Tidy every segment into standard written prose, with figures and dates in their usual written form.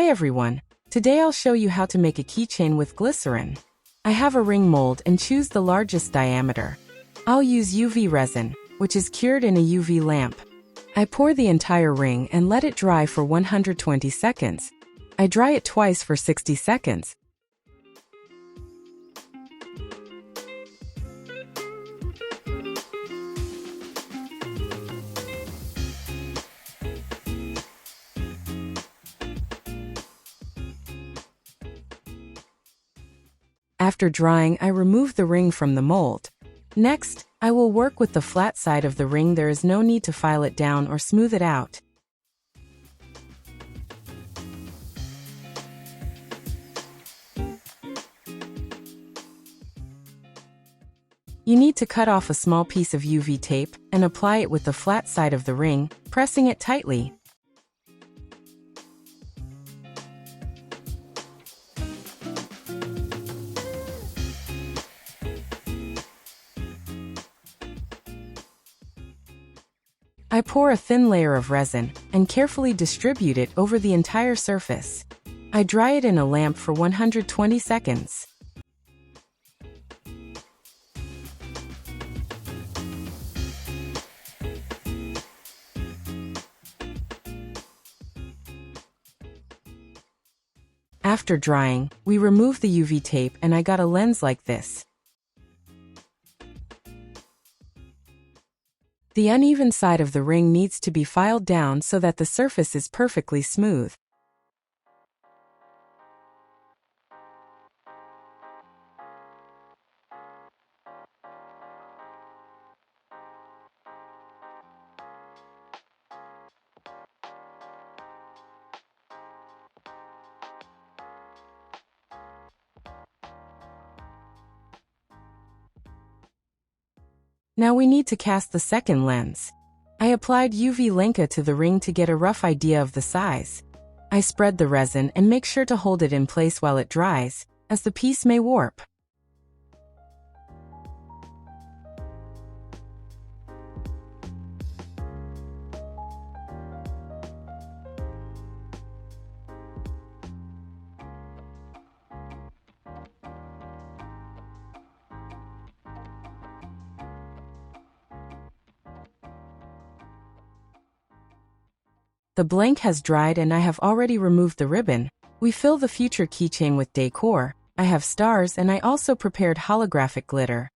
Hi everyone! Today I'll show you how to make a keychain with glycerin. I have a ring mold and choose the largest diameter. I'll use UV resin, which is cured in a UV lamp. I pour the entire ring and let it dry for 120 seconds. I dry it twice for 60 seconds. After drying, I remove the ring from the mold. Next, I will work with the flat side of the ring. There is no need to file it down or smooth it out. You need to cut off a small piece of UV tape and apply it with the flat side of the ring, pressing it tightly. I pour a thin layer of resin and carefully distribute it over the entire surface. I dry it in a lamp for 120 seconds. After drying, we remove the UV tape and I got a lens like this. The uneven side of the ring needs to be filed down so that the surface is perfectly smooth. Now we need to cast the second lens. I applied UV Lenka to the ring to get a rough idea of the size. I spread the resin and make sure to hold it in place while it dries, as the piece may warp. The blank has dried and I have already removed the ribbon. We fill the future keychain with decor. I have stars and I also prepared holographic glitter.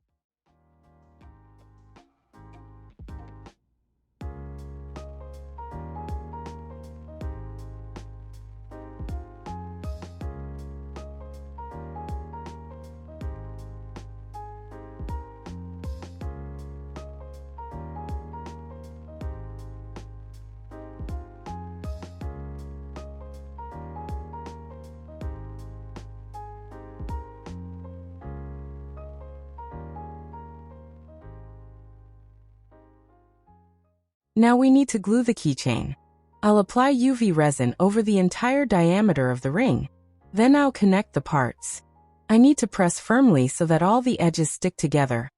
Now we need to glue the keychain. I'll apply UV resin over the entire diameter of the ring. Then I'll connect the parts. I need to press firmly so that all the edges stick together.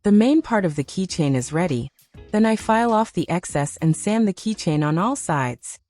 The main part of the keychain is ready. Then I file off the excess and sand the keychain on all sides.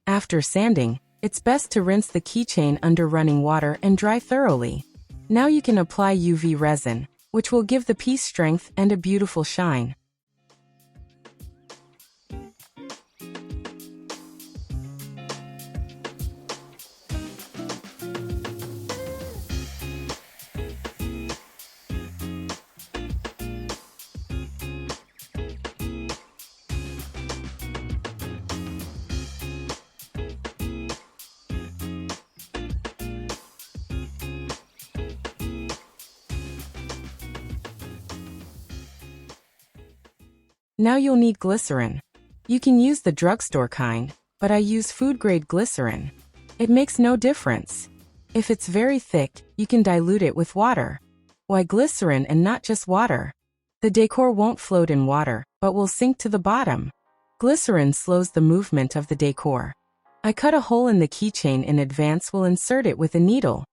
After sanding, it's best to rinse the keychain under running water and dry thoroughly. Now you can apply UV resin, which will give the piece strength and a beautiful shine. Now you'll need glycerin. You can use the drugstore kind, but I use food-grade glycerin. It makes no difference. If it's very thick, you can dilute it with water. Why glycerin and not just water? The decor won't float in water, but will sink to the bottom. Glycerin slows the movement of the decor. I cut a hole in the keychain in advance. Will insert it with a needle.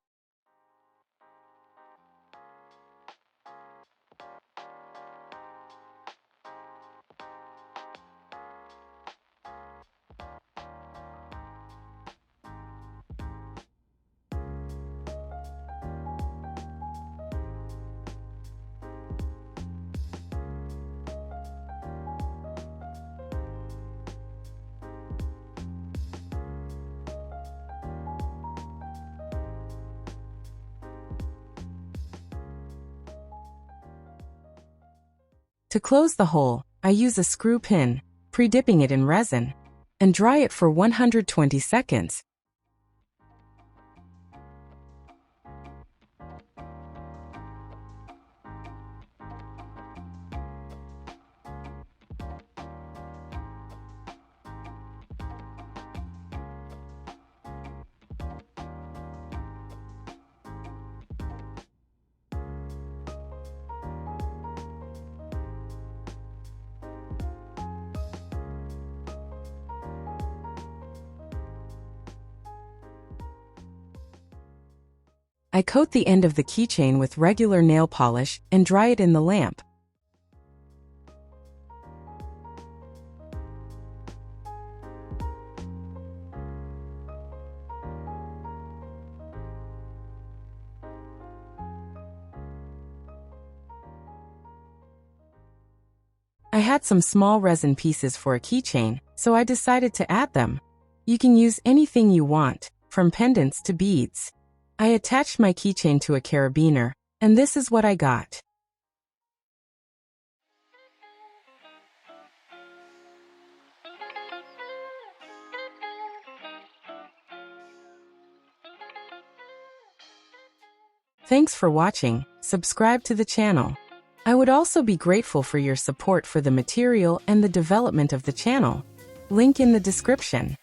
To close the hole, I use a screw pin, pre-dipping it in resin, and dry it for 120 seconds. I coat the end of the keychain with regular nail polish and dry it in the lamp. I had some small resin pieces for a keychain, so I decided to add them. You can use anything you want, from pendants to beads. I attached my keychain to a carabiner, and this is what I got. Thanks for watching. Subscribe to the channel. I would also be grateful for your support for the material and the development of the channel. Link in the description.